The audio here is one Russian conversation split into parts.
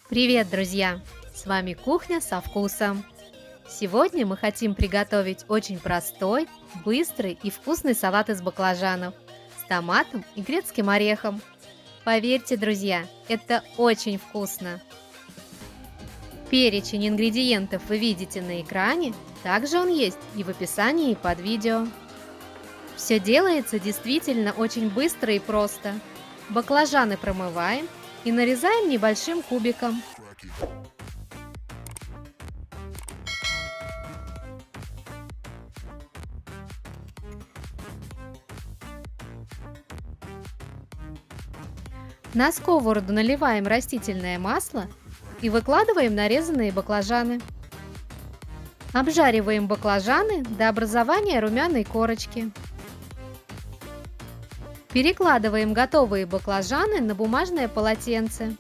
Привет, друзья! С вами Кухня со вкусом. Сегодня мы хотим приготовить очень простой, быстрый и вкусный салат из баклажанов с томатом и грецким орехом. Поверьте, друзья, это очень вкусно. Перечень ингредиентов вы видите на экране, также он есть и в описании под видео. Все делается действительно очень быстро и просто. Баклажаны промываем и нарезаем небольшим кубиком. На сковороду наливаем растительное масло и выкладываем нарезанные баклажаны. Обжариваем баклажаны до образования румяной корочки. Перекладываем готовые баклажаны на бумажное полотенце,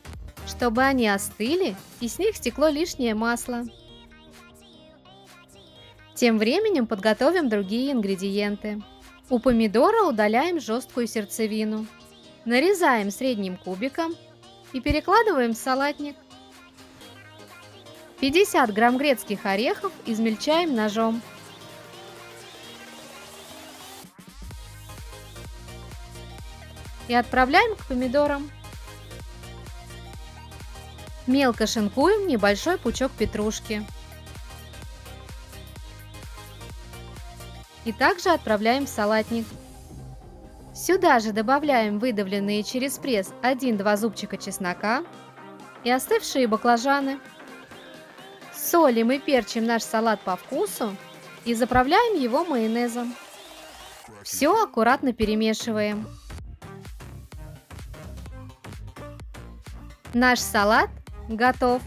чтобы они остыли и с них стекло лишнее масло. Тем временем подготовим другие ингредиенты. У помидора удаляем жесткую сердцевину. Нарезаем средним кубиком и перекладываем в салатник. 50 грамм грецких орехов измельчаем ножом. И отправляем к помидорам. Мелко шинкуем небольшой пучок петрушки. И также отправляем в салатник. Сюда же добавляем выдавленные через пресс 1-2 зубчика чеснока и остывшие баклажаны. Солим и перчим наш салат по вкусу и заправляем его майонезом. Все аккуратно перемешиваем. Наш салат готов.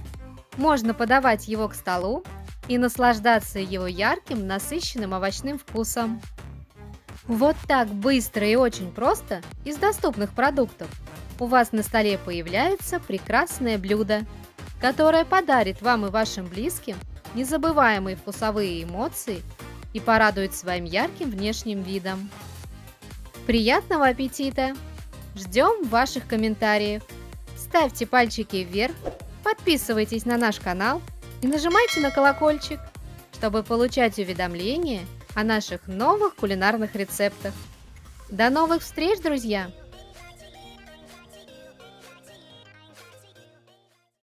Можно подавать его к столу и наслаждаться его ярким, насыщенным овощным вкусом. Вот так быстро и очень просто из доступных продуктов у вас на столе появляется прекрасное блюдо, которое подарит вам и вашим близким незабываемые вкусовые эмоции и порадует своим ярким внешним видом. Приятного аппетита! Ждем ваших комментариев. Ставьте пальчики вверх, подписывайтесь на наш канал и нажимайте на колокольчик, чтобы получать уведомления о наших новых кулинарных рецептах. До новых встреч, друзья!